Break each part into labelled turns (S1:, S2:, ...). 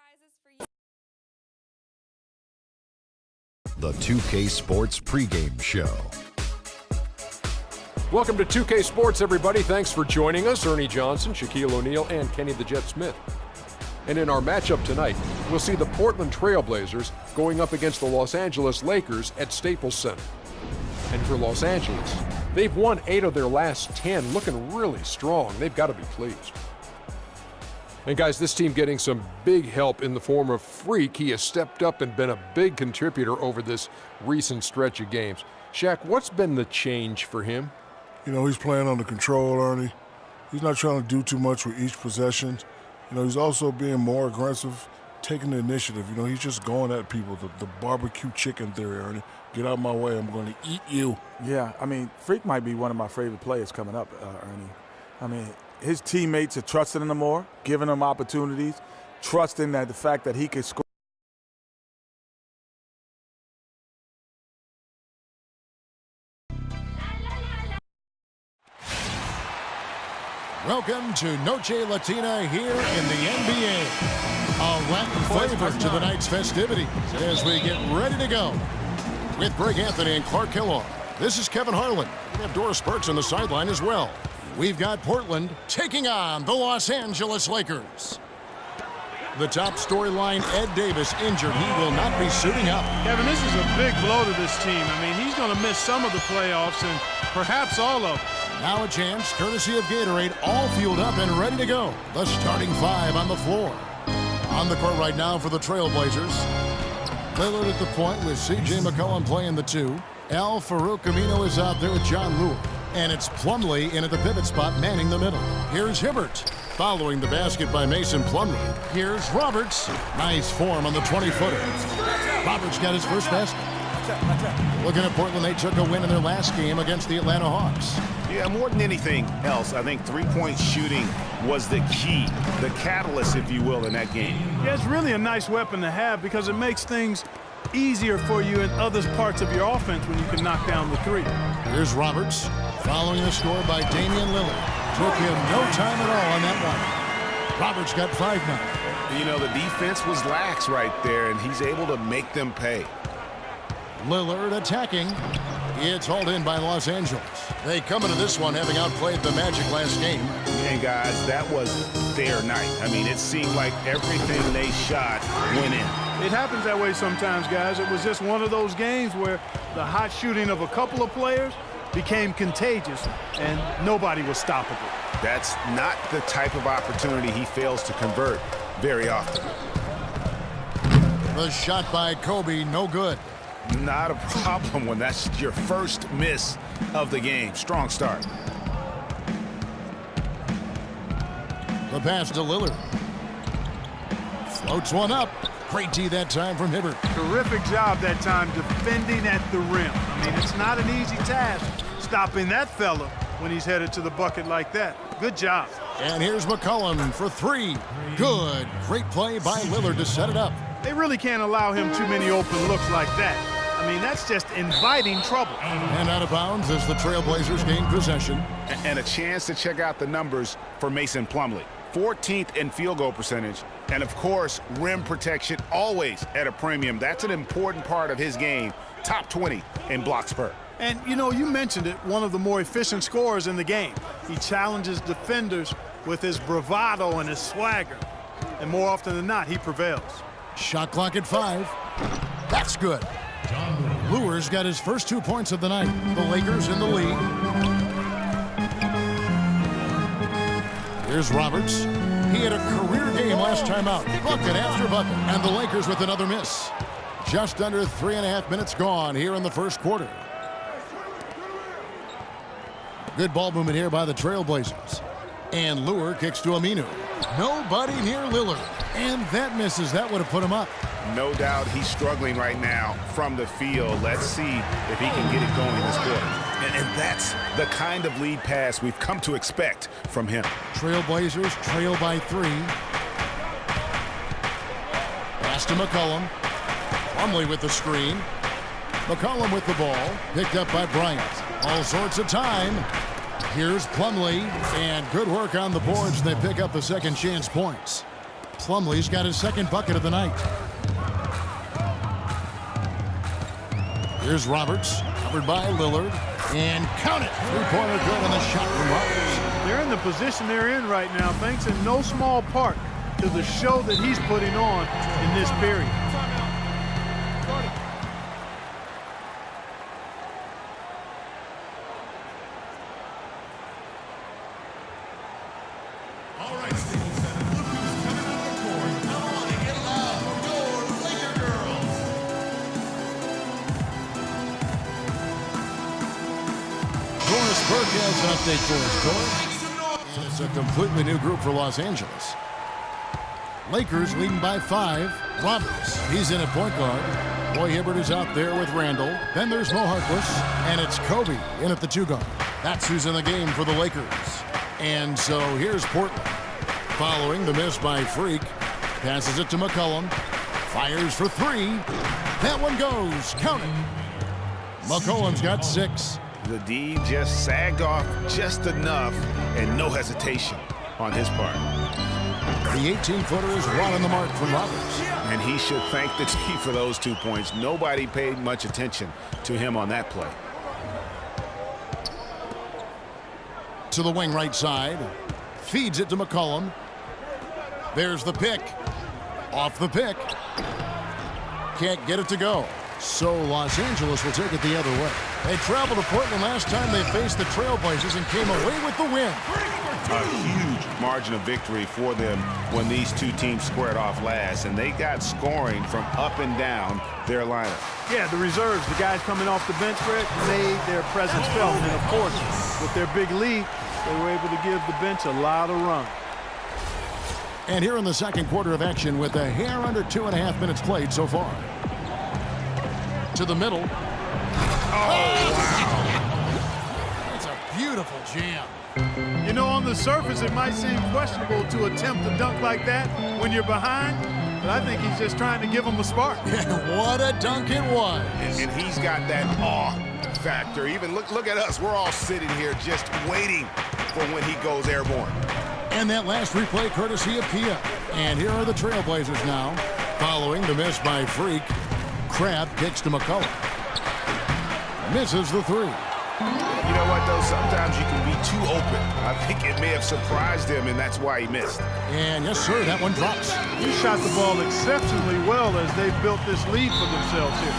S1: prizes for you.
S2: The 2K Sports pregame show.
S3: Welcome to 2K Sports, everybody. Thanks for joining us. Ernie Johnson, Shaquille O'Neal, and Kenny the Jet Smith. And in our matchup tonight, we'll see the Portland Trail Blazers going up against the Los Angeles Lakers at Staples Center. And for Los Angeles, they've won 8 of their last 10, looking really strong. They've got to be pleased. And guys, this team getting some big help in the form of Freak. He has stepped up and been a big contributor over this recent stretch of games. Shaq, what's been the change for him?
S4: You know, he's playing under control, Ernie. He's not trying to do too much with each possession. You know, he's also being more aggressive, taking the initiative. You know, he's just going at people, the barbecue chicken theory, Ernie. Get out of my way, I'm going to eat you.
S5: Yeah, I mean, Freak might be one of my favorite players coming up, Ernie. I mean, his teammates are trusting him more, giving him opportunities, trusting that the fact that he could score.
S6: Welcome to Noche Latina here in the NBA. A Latin flavor to the night's festivities as we get ready to go. With Greg Anthony and Clark Kellogg, this is Kevin Harlan. We have Doris Burks on the sideline as well. We've got Portland taking on the Los Angeles Lakers. The top storyline, Ed Davis injured. He will not be suiting up.
S7: Kevin, this is a big blow to this team. I mean, he's going to miss some of the playoffs and perhaps all of them.
S6: Now a chance, courtesy of Gatorade, all fueled up and ready to go. The starting 5 on the floor. On the court right now for the Trailblazers. Lillard at the point with C.J. McCollum playing the 2. Al Farouk Amino is out there with John Lewis. And it's Plumlee in at the pivot spot, manning the middle. Here's Hibbert, following the basket by Mason Plumlee. Here's Roberts. Nice form on the 20-footer. Roberts got his first basket. Looking at Portland, they took a win in their last game against the Atlanta Hawks.
S8: Yeah, more than anything else, I think three-point shooting was the key, the catalyst, if you will, in that game.
S7: Yeah, it's really a nice weapon to have because it makes things easier for you in other parts of your offense when you can knock down the 3.
S6: Here's Roberts, following the score by Damian Lillard. Took him no time at all on that one. Roberts got 5 now.
S8: You know, the defense was lax right there, and he's able to make them pay.
S6: Lillard attacking. It's hauled in by Los Angeles. They come into this one having outplayed the Magic last game.
S8: And guys, that was their night. I mean, it seemed like everything they shot went in.
S7: It happens that way sometimes, guys. It was just one of those games where the hot shooting of a couple of players became contagious, and nobody was stoppable.
S8: That's not the type of opportunity he fails to convert very often.
S6: The shot by Kobe, no good.
S8: Not a problem when that's your first miss of the game. Strong start.
S6: The pass to Lillard. Floats one up. Great D that time from Hibbert.
S7: Terrific job that time defending at the rim. I mean, it's not an easy task stopping that fella when he's headed to the bucket like that. Good job.
S6: And here's McCollum for 3. Good. Great play by Lillard to set it up.
S7: They really can't allow him too many open looks like that. I mean, that's just inviting trouble.
S6: And out of bounds as the Trailblazers gain possession.
S8: And a chance to check out the numbers for Mason Plumlee. 14th in field goal percentage. And, of course, rim protection always at a premium. That's an important part of his game. Top 20 in blocks per.
S7: And, you know, you mentioned it, one of the more efficient scorers in the game. He challenges defenders with his bravado and his swagger. And more often than not, he prevails.
S6: Shot clock at 5. That's good. Lure's got his first 2 points of the night. The Lakers in the lead. Here's Roberts. He had a career game last time out. Bucket after bucket. And the Lakers with another miss. Just under 3.5 minutes gone here in the first quarter. Good ball movement here by the Trailblazers. And Lure kicks to Aminu. Nobody near Lillard. And that misses. That would have put him up.
S8: No doubt he's struggling right now from the field. Let's see if he can get it going this quarter. And that's the kind of lead pass we've come to expect from him.
S6: Trailblazers trail by 3. Pass to McCollum. Plumlee with the screen. McCollum with the ball. Picked up by Bryant. All sorts of time. Here's Plumlee. And good work on the boards. They pick up the second chance points. Plumlee's got his second bucket of the night. Here's Roberts, covered by Lillard, and count it. Three-pointer good on the shot from Roberts.
S7: They're in the position they're in right now, thanks in no small part to the show that he's putting on in this period.
S6: All right, Staples Center, look who's coming on the court. Come on and get loud for your Laker girls. Doris Burke has an update for us, Doris. And it's a completely new group for Los Angeles. Lakers leading by 5. Roberts, he's in at point guard. Roy Hibbert is out there with Randall. Then there's Mo Harkless, and it's Kobe in at the 2 guard. That's who's in the game for the Lakers. And so here's Portland. Following the miss by Freak. Passes it to McCollum. Fires for 3. That one goes. Count it. McCollum's got 6.
S8: The D just sagged off just enough and no hesitation on his part.
S6: The 18-footer is right on the mark from Roberts.
S8: And he should thank the D for those 2 points. Nobody paid much attention to him on that play.
S6: To the wing right side. Feeds it to McCollum. There's the pick. Off the pick. Can't get it to go. So Los Angeles will take it the other way. They traveled to Portland last time they faced the Trailblazers and came away with the win.
S8: A huge margin of victory for them when these 2 teams squared off last, and they got scoring from up and down their lineup.
S7: Yeah, the reserves, the guys coming off the bench, Greg, made their presence felt. And of course, with their big lead, they were able to give the bench a lot of run.
S6: And here in the second quarter of action with a hair under 2.5 minutes played so far. To the middle.
S8: Oh, wow.
S6: It's a beautiful jam.
S7: You know, on the surface, it might seem questionable to attempt a dunk like that when you're behind, but I think he's just trying to give them a spark.
S6: What a dunk it was.
S8: And he's got that awe factor. Even look at us. We're all sitting here just waiting for when he goes airborne.
S6: And that last replay courtesy of Pia. And here are the Trailblazers now. Following the miss by Freak. Crab kicks to McCollum. Misses the 3.
S8: You know what, though? Sometimes you can be too open. I think it may have surprised him, and that's why he missed.
S6: And yes, sir, that one drops.
S7: He shot the ball exceptionally well as they built this lead for themselves here.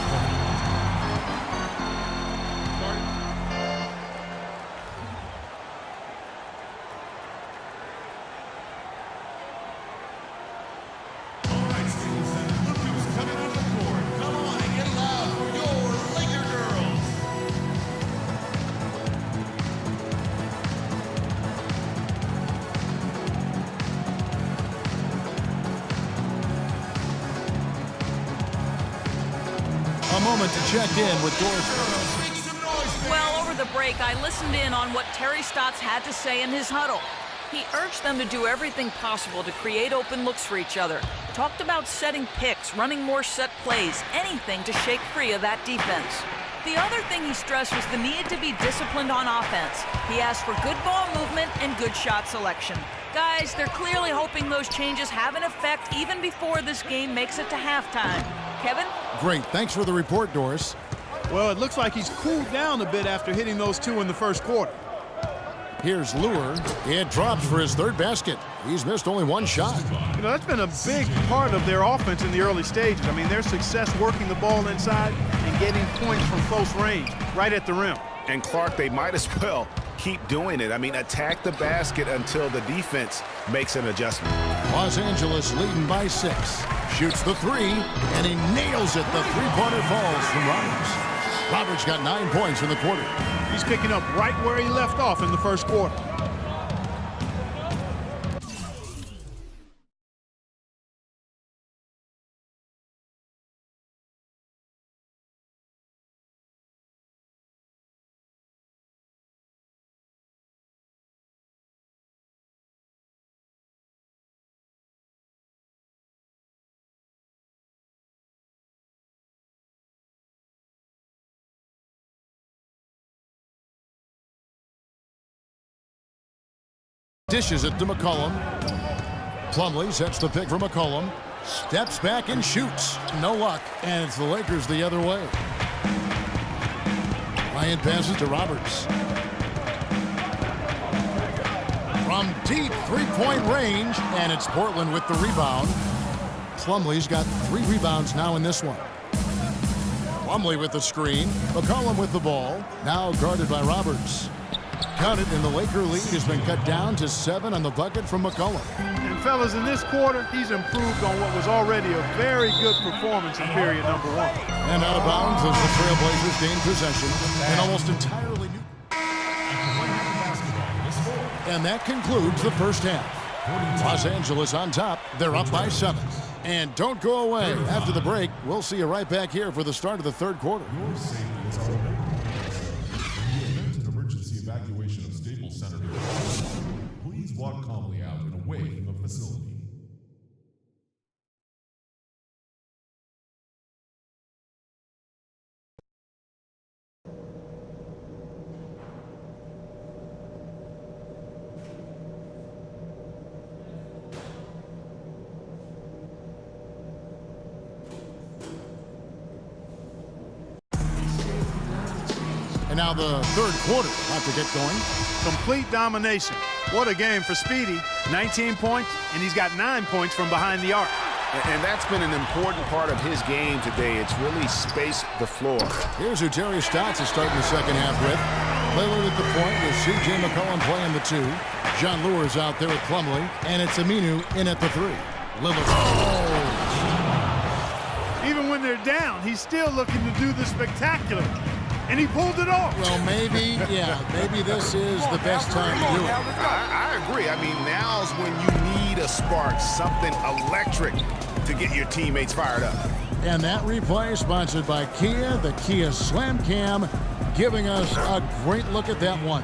S6: A moment to check in with Doris.
S1: Well, over the break, I listened in on what Terry Stotts had to say in his huddle. He urged them to do everything possible to create open looks for each other. Talked about setting picks, running more set plays, anything to shake free of that defense. The other thing he stressed was the need to be disciplined on offense. He asked for good ball movement and good shot selection. Guys, they're clearly hoping those changes have an effect even before this game makes it to halftime. Kevin?
S6: Great. Thanks for the report, Doris.
S7: Well, it looks like he's cooled down a bit after hitting those 2 in the first quarter.
S6: Here's Lure. It drops for his 3rd basket. He's missed only 1 shot.
S7: You know, that's been a big part of their offense in the early stages. I mean, their success working the ball inside and getting points from close range, right at the rim.
S8: And Clark, they might as well keep doing it. I mean, attack the basket until the defense makes an adjustment.
S6: Los Angeles leading by 6. Shoots the 3, and he nails it. The 3-pointer falls from Roberts. Roberts got 9 points in the quarter.
S7: He's picking up right where he left off in the first quarter.
S6: Dishes it to McCollum. Plumlee sets the pick for McCollum. Steps back and shoots. No luck. And it's the Lakers the other way. Bryant passes to Roberts. From deep three-point range, and it's Portland with the rebound. Plumlee's got 3 rebounds now in this one. Plumlee with the screen. McCollum with the ball. Now guarded by Roberts. Counted, and the Laker lead has been cut down to 7 on the bucket from McCollum.
S7: And fellas, in this quarter, he's improved on what was already a very good performance in period number 1.
S6: And out of bounds as the Trailblazers gain possession. An almost entirely new. And that concludes the first half. Los Angeles on top. They're up by 7. And don't go away. After the break, we'll see you right back here for the start of the third quarter.
S9: Emergency evacuation of Staples Center. Please walk calmly out and away from the facility.
S6: And now the third quarter about to get going.
S7: Complete domination. What a game for Speedy. 19 points, and he's got 9 points from behind the arc.
S8: And that's been an important part of his game today. It's really spaced the floor.
S6: Here's who Terry Stotts is starting the second half with. Lillard at the point with C.J. McCollum playing the 2. John Lure's out there with Plumlee, and it's Aminu in at the 3. Lillard. Oh!
S7: Even when they're down, he's still looking to do the spectacular. And he pulled it off.
S6: Well, maybe this is the best time to do it.
S8: I agree. I mean, now's when you need a spark, something electric to get your teammates fired up.
S6: And that replay sponsored by Kia, the Kia Slam Cam, giving us a great look at that one.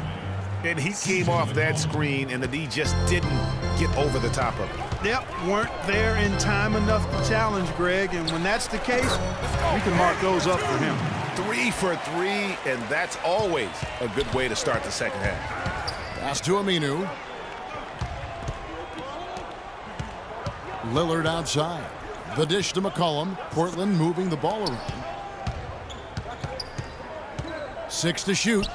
S8: And he came off that screen, and the D just didn't get over the top of it.
S7: Yep, weren't there in time enough to challenge Greg, and when that's the case, we can mark those up for him.
S8: 3 for 3, and that's always a good way to start the second half.
S6: Pass to Aminu. Lillard outside. The dish to McCollum. Portland moving the ball around. 6 to shoot.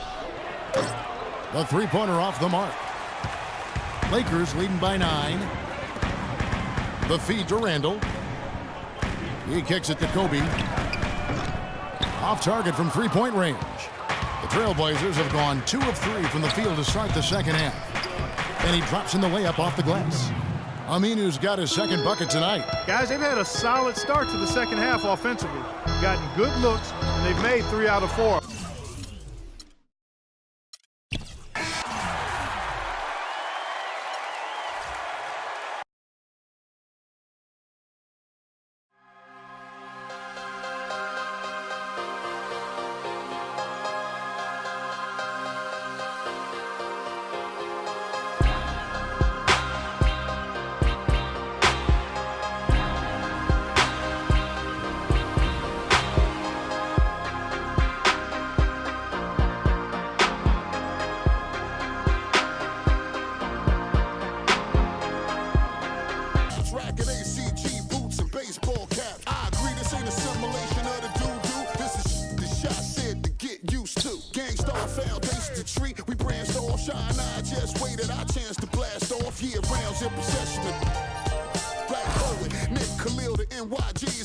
S6: The three-pointer off the mark. Lakers leading by 9. The feed to Randall. He kicks it to Kobe. Off target from three-point range. The Trailblazers have gone 2 of 3 from the field to start the second half. And he drops in the layup off the glass. Aminu's got his second bucket tonight.
S7: Guys, they've had a solid start to the second half offensively. Gotten good looks, and they've made 3 out of 4.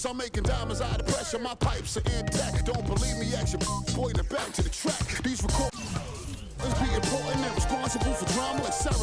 S10: I'm making diamonds out of pressure. My pipes are intact. Don't believe me? Action, boy, back to the track. These records be important and responsible for drama like Sarah.